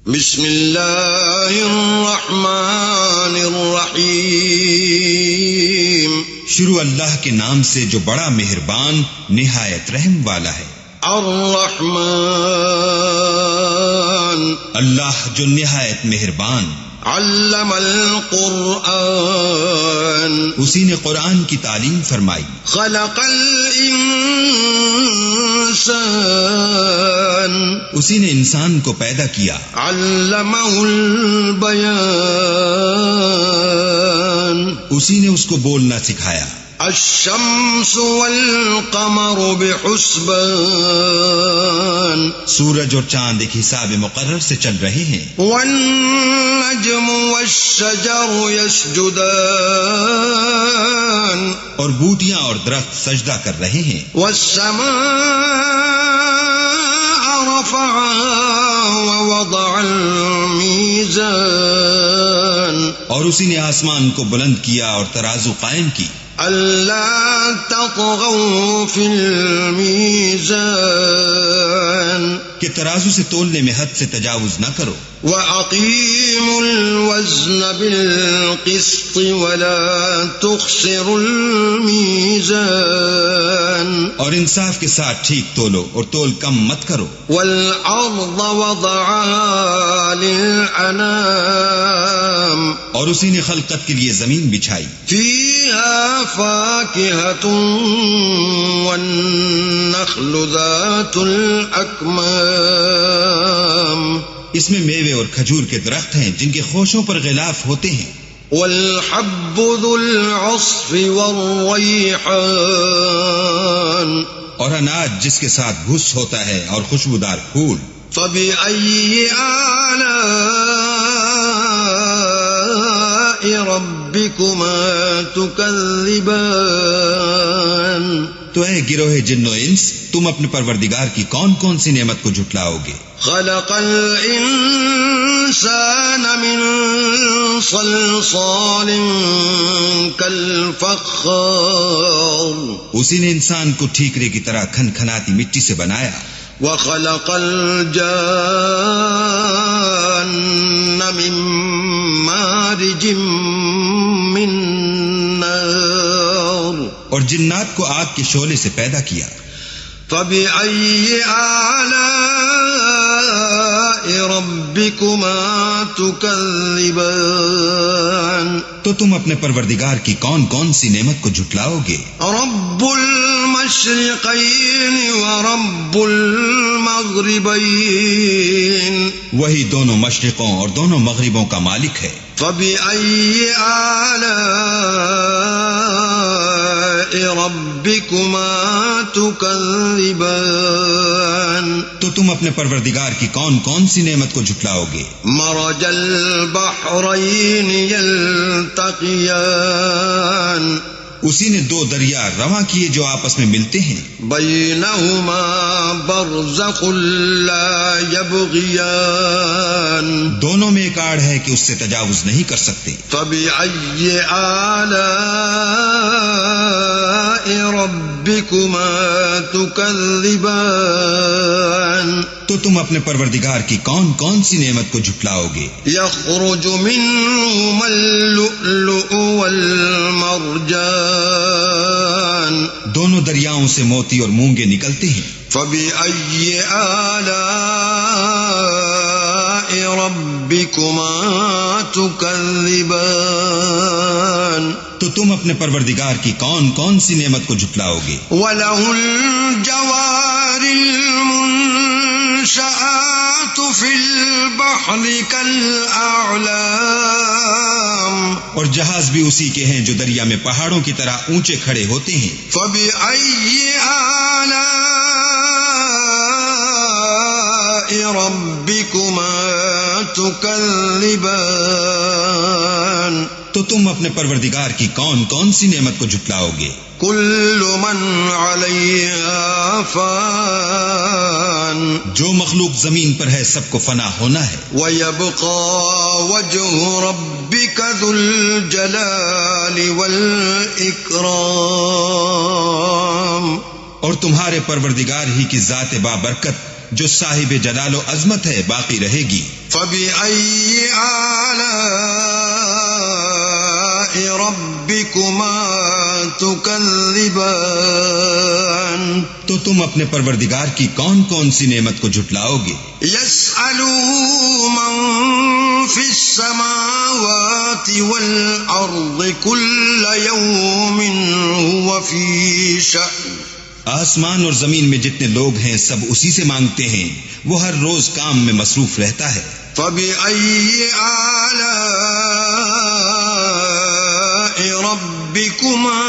بسم اللہ الرحمن الرحیم، شروع اللہ کے نام سے جو بڑا مہربان نہایت رحم والا ہے۔ الرحمن، اللہ جو نہایت مہربان۔ علم القرآن، اسی نے قرآن کی تعلیم فرمائی۔ خلق الانسان، اسی نے انسان کو پیدا کیا۔ علمہ البیان، اسی نے اس کو بولنا سکھایا۔ الشمس والقمر بحسبان، سورج اور چاند ایک حساب مقرر سے چل رہے ہیں۔ والنجم والشجر يسجدان، اور بوٹیاں اور درخت سجدہ کر رہے ہیں۔ والسماء رفعها ووضع الميزان، اور اسی نے آسمان کو بلند کیا اور ترازو قائم کی۔ اللہ تطغوا فی المیزان، کہ ترازو سے تولنے میں حد سے تجاوز نہ کرو۔ وَأَقِيمُوا الْوَزْنَ بِالْقِسْطِ وَلَا تُخْسِرُوا الْمِيزَانَ، اور انصاف کے ساتھ ٹھیک تولو اور تول کم مت کرو۔ وَالْأَرْضَ وَضَعَهَا لِلْأَنَامِ، اور اسی نے خلقت کے لیے زمین بچھائی۔ فِيهَا فَاكِهَةٌ وَالنَّخْلُ ذَاتُ الْأَكْمَامِ، اس میں میوے اور کھجور کے درخت ہیں جن کے خوشوں پر غلاف ہوتے ہیں۔ والحب ذو العصف والریحان، اور اناج جس کے ساتھ بھس ہوتا ہے اور خوشبودار پھول۔ فبأي آلاء ربكما تكذبان، تو اے گروہ جن و انس، تم اپنے پروردگار کی کون کون سی نعمت کو جھٹلاؤ گے؟ خلق الانسان من صلصال كالفخار، اسی نے انسان کو ٹھیکرے کی طرح کھن کھناتی مٹی سے بنایا۔ وخلق الجان من مارج من نار، اور جنات کو آگ کے شعلے سے پیدا کیا۔ فبأي آلاء ربكما تكذبان، تو تم اپنے پروردگار کی کون کون سی نعمت کو جھٹلاؤ گے؟ رب المشرقین ورب المغربین، وہی دونوں مشرقوں اور دونوں مغربوں کا مالک ہے۔ فبأي آلاء ربكما تكذبان، تو تم اپنے پروردگار کی کون کون سی نعمت کو جھٹلاؤ گے؟ مرج البحرین یلتقیان، اسی نے دو دریا رواں کیے جو آپس میں ملتے ہیں۔ بینہما برزخ لا یبغیان، دونوں میں ایک آڑ ہے کہ اس سے تجاوز نہیں کر سکتے۔ فبأي آلاء ربكما تكذبان، تو تم اپنے پروردگار کی کون کون سی نعمت کو جھٹلاؤ گے؟ يخرج منهما اللؤلؤ والمرجان، دونوں دریاؤں سے موتی اور مونگے نکلتے ہیں۔ فبأي آلاء ربكما تكذبان، تو تم اپنے پروردگار کی کون کون سی نعمت کو جھٹلاؤ گے؟ وله الجوار المنشآت في البحر كالأعلام، اور جہاز بھی اسی کے ہیں جو دریا میں پہاڑوں کی طرح اونچے کھڑے ہوتے ہیں۔ فبأي آلاء ربكما تكذبان، تو تم اپنے پروردگار کی کون کون سی نعمت کو جھٹلاؤ گے؟ كل من عليها فان، جو مخلوق زمین پر ہے سب کو فنا ہونا ہے۔ ويبقى وجه ربك ذو الجلال والإكرام، اور تمہارے پروردگار ہی کی ذات بابرکت جو صاحب جلال و عظمت ہے باقی رہے گی. فبأي آلاء ربكما تكذبان تو تم اپنے پروردگار کی کون کون سی نعمت کو جھٹلاؤ گے؟ يسأله من في السماوات والأرض كل يوم هو في شأن. آسمان اور زمین میں جتنے لوگ ہیں سب اسی سے مانگتے ہیں، وہ ہر روز کام میں مصروف رہتا ہے. فبأي آلاء ربكما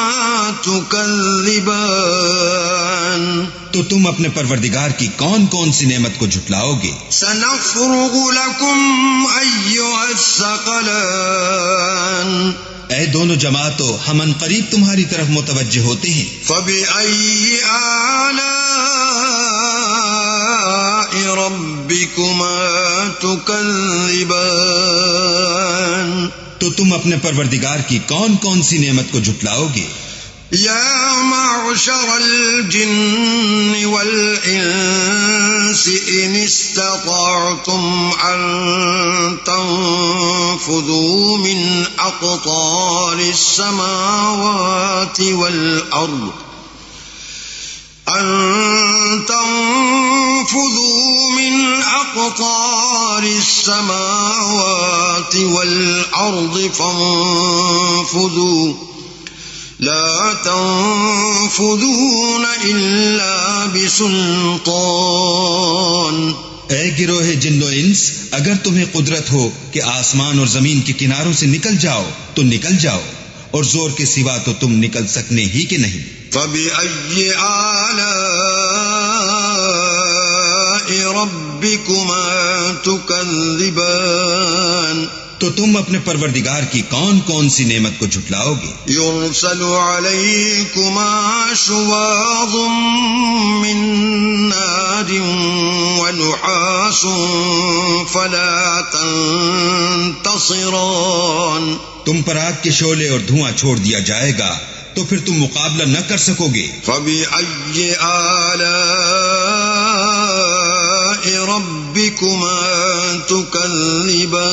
تكذبان تو تم اپنے پروردگار کی کون کون سی نعمت کو جھٹلاؤ گے؟ سنفرغ لكم أيها الثقلان اے دونوں جماعتوں، ہم عنقریب تمہاری طرف متوجہ ہوتے ہیں. فبأي آلاء ربكما تكذبان تو تم اپنے پروردگار کی کون کون سی نعمت کو جھٹلاؤ گے؟ يا معشر الجن والإنس إن استطعتم أن تنفذوا من أقطار السماوات والأرض فانفذوا لا تنفذون إلا بسلطان. اے گروہ جن و انس، اگر تمہیں قدرت ہو کہ آسمان اور زمین کے کناروں سے نکل جاؤ تو نکل جاؤ، اور زور کے سوا تو تم نکل سکنے ہی کہ نہیں. فبأي آلاء ربكما تكذبان تو تم اپنے پروردگار کی کون کون سی نعمت کو جھٹلاؤ گے؟ يرسل عليكما شواظ من نار ونحاس فلا تنتصران. تم پر آگ کے شعلے اور دھواں چھوڑ دیا جائے گا تو پھر تم مقابلہ نہ کر سکو گے. فبأي آلاء ربكما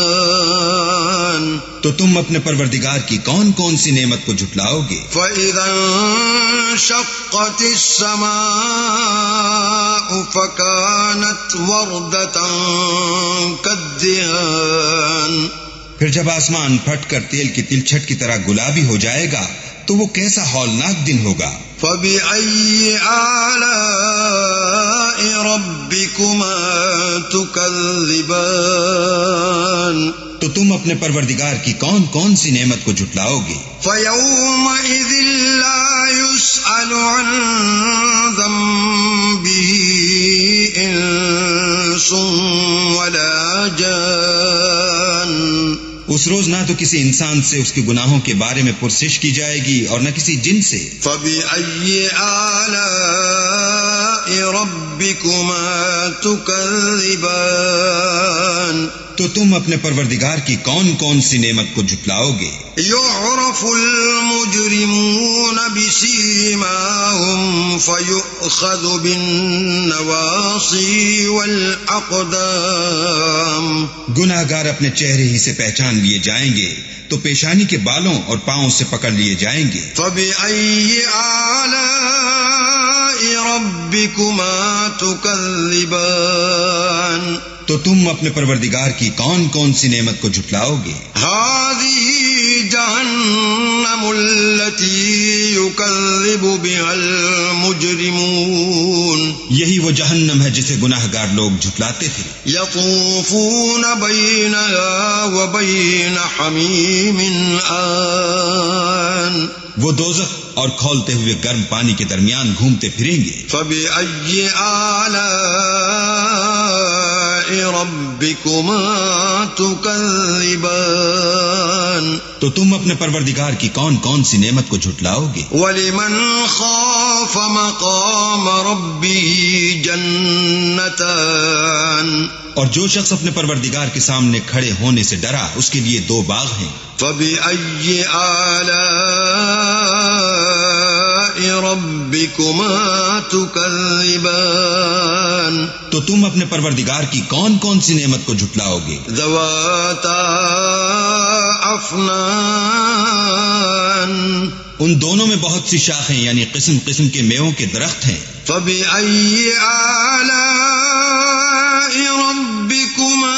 تكذبان تو تم اپنے پروردگار کی کون کون سی نعمت کو جھٹلاؤ گے؟ فإذا انشقت السماء فكانت وردة كالدهان. پھر جب آسمان پھٹ کر تیل کی تلچھٹ کی طرح گلابی ہو جائے گا تو وہ کیسا ہولناک دن ہوگا. فبأي آلاء ربكما تكذبان تو تم اپنے پروردگار کی کون کون سی نعمت کو جھٹلاؤ گے؟ فيومئذ لا يسأل عن ذنبه إنس ولا جان. اس روز نہ تو کسی انسان سے اس کے گناہوں کے بارے میں پرسش کی جائے گی اور نہ کسی جن سے. فبأي آلاء ربكما تكذبان تو تم اپنے پروردگار کی کون کون سی نعمت کو جھٹلاؤ گے؟ يعرف المجرمون بسيماهم فيؤخذ بالنواصي والأقدام. گناہگار اپنے چہرے ہی سے پہچان لیے جائیں گے تو پیشانی کے بالوں اور پاؤں سے پکڑ لیے جائیں گے. فبأي آلاء ربكما تكذبان تو تم اپنے پروردگار کی کون کون سی نعمت کو جھٹلاؤ گے؟ هذه جهنم التي يكذب بها المجرمون. یہی وہ جہنم ہے جسے گناہگار لوگ جھٹلاتے تھے. يطوفون بينها وبين حميم آن. وہ دوزخ اور کھولتے ہوئے گرم پانی کے درمیان گھومتے پھریں گے. فبأي آلاء ربكما تكذبان تو تم اپنے پروردگار کی کون کون سی نعمت کو جھٹلاؤ گے؟ ولمن خاف مقام ربه جنتان. اور جو شخص اپنے پروردگار کے سامنے کھڑے ہونے سے ڈرا اس کے لیے دو باغ ہیں. فبأي آلاء ربكما تكذبان تو تم اپنے پروردگار کی کون کون سی نعمت کو جھٹلاؤ گے؟ ذواتا افنان ان دونوں میں بہت سی شاخیں یعنی قسم قسم کے میووں کے درخت ہیں۔ فبأي آلاء ربكما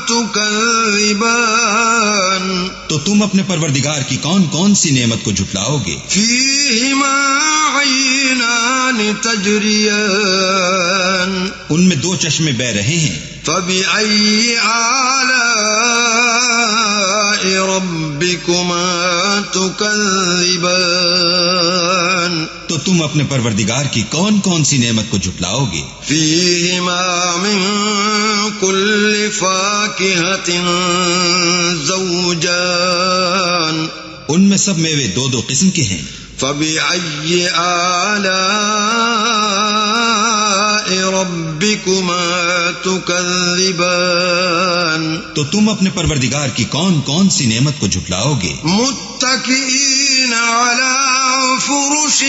تكذبان تو تم اپنے پروردگار کی کون کون سی نعمت کو جھٹلاؤ گے؟ فيهما عينان تجريان ان میں دو چشمے بہ رہے ہیں۔ فبأي آلاء ربكما تكذبان تو تم اپنے پروردگار کی کون کون سی نعمت کو جھٹلاؤ گے؟ فيهما من كل فاكهة زوجان ان میں سب میوے دو دو قسم کے ہیں۔ فبأي آلاء ربكما تكذبان تو تم اپنے پروردگار کی کون کون سی نعمت کو جھٹلاؤ گے؟ متكئين على فرش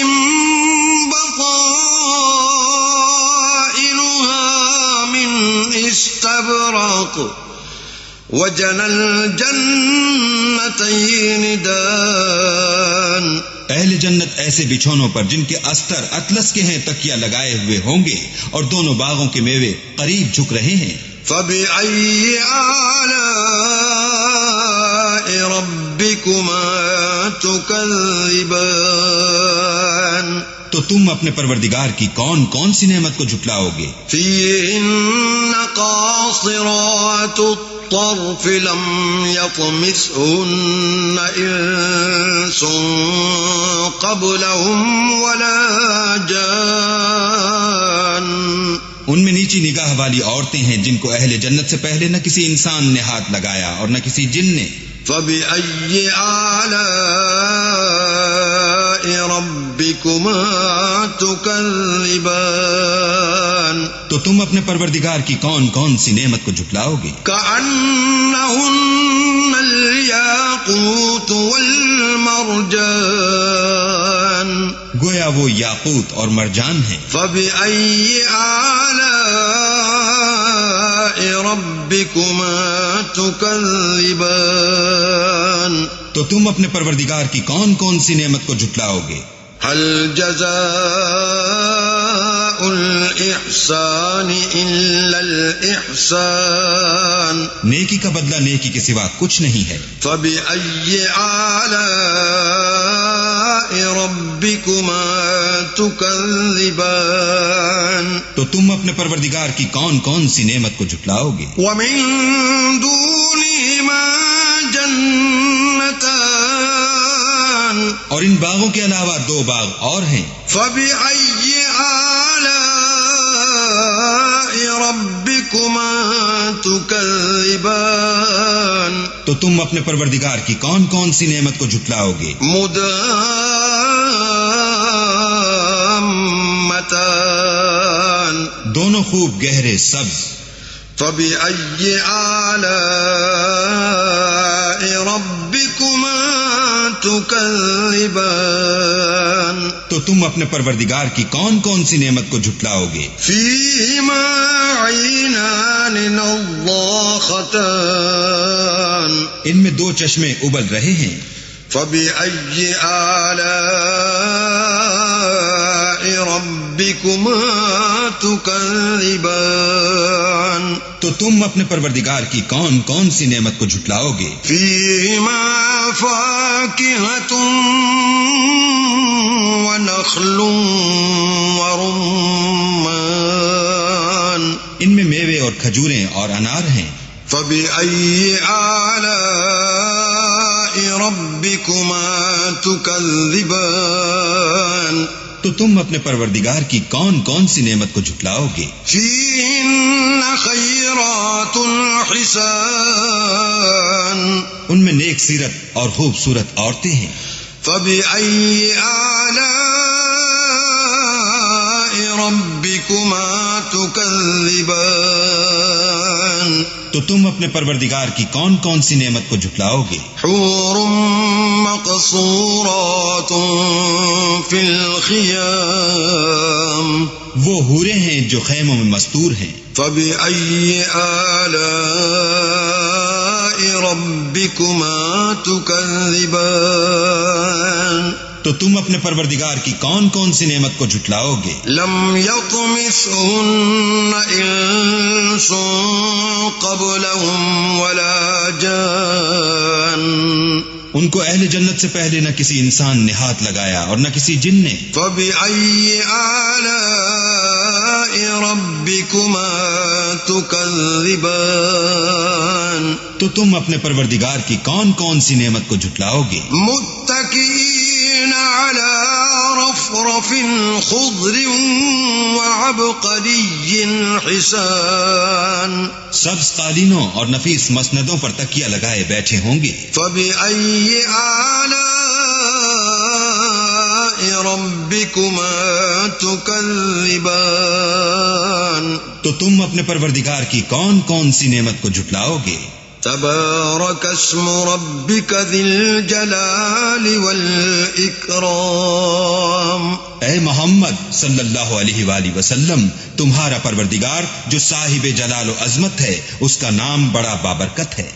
بطائنها من استبرق وجنى الجنتين دان اہل جنت ایسے بچھونوں پر جن کے استر اطلس کے ہیں تکیہ لگائے ہوئے ہوں گے اور دونوں باغوں کے میوے قریب جھک رہے ہیں۔ فبأي آلاء ربكما تكذبان تو تم اپنے پروردگار کی کون کون سی نعمت کو جھٹلاؤ گے؟ فيهن قاصرات الطرف لم يطمثهن إنس قبلهم ولا جان ان میں نیچی نگاہ والی عورتیں ہیں جن کو اہل جنت سے پہلے نہ کسی انسان نے ہاتھ لگایا اور نہ کسی جن نے۔ فبأي آلاء ربكما تكذبان تو تم اپنے پروردگار کی کون کون سی نعمت کو جھٹلاؤ گے؟ كأنهن الياقوت والمرجان گویا وہ یاقوت اور مرجان ہیں۔ فبأي آلاء ربكما تكذبان تو تم اپنے پروردگار کی کون کون سی نعمت کو جھٹلاؤ گے؟ هل جزاء الإحسان إلا الإحسان نیکی کا بدلہ نیکی کے سوا کچھ نہیں ہے۔ فبأي آلاء ربكما تكذبان تو تم اپنے پروردگار کی کون کون سی نعمت کو جھٹلاؤ گے؟ ومن دونهما جنتان اور ان باغوں کے علاوہ دو باغ اور ہیں۔ فبأي آلاء ربكما تكذبان تو تم اپنے پروردگار کی کون کون سی نعمت کو جھٹلاؤ گے؟ مدامتان دونوں خوب گہرے سبز۔ فبأي آلاء ربكما تكذبان تو تم اپنے پروردگار کی کون کون سی نعمت کو جھٹلاؤ گے؟ فيهما عينان نضاختان ان میں دو چشمے ابل رہے ہیں۔ فبأي آلاء ربكما تكذبان تو تم اپنے پروردگار کی کون کون سی نعمت کو جھٹلاؤ گے؟ فيهما فاكهة ونخل ورمان ان میں میوے اور کھجوریں اور انار ہیں۔ فبأي آلاء ربكما تكذبان تو تم اپنے پروردگار کی کون کون سی نعمت کو جھٹلاؤ گے؟ فيهن خيرات حسان ان میں نیک سیرت اور خوبصورت عورتیں ہیں۔ فبأي آلاء ربكما تكذبان تو تم اپنے پروردگار کی کون کون سی نعمت کو جھٹلاؤ گے؟ حور مقصورات في الخيام وہ حوریں ہیں جو خیموں میں مستور ہیں. فبأي آلاء ربكما تكذبان تو تم اپنے پروردگار کی کون کون سی نعمت کو جھٹلاؤ گے؟ لم يطمثهن انس قبلهم ولا جان ان کو اہل جنت سے پہلے نہ کسی انسان نے ہاتھ لگایا اور نہ کسی جن نے. فبأي آلاء ربكما تكذبان تو تم اپنے پروردگار کی کون کون سی نعمت کو جھٹلاؤ گے؟ متكئين على رفرف خضر وعبقري حسان سبز قالینوں اور نفیس مسندوں پر تکیہ لگائے بیٹھے ہوں گے. فبأي آلاء ربكما تكذبان تو تم اپنے پروردگار کی کون کون سی نعمت کو جھٹلاؤ گے؟ تبارك اسم ربك ذي الجلال والإكرام اے محمد صلی اللہ علیہ وآلہ وسلم، تمہارا پروردگار جو صاحب جلال و عظمت ہے، اس کا نام بڑا بابرکت ہے.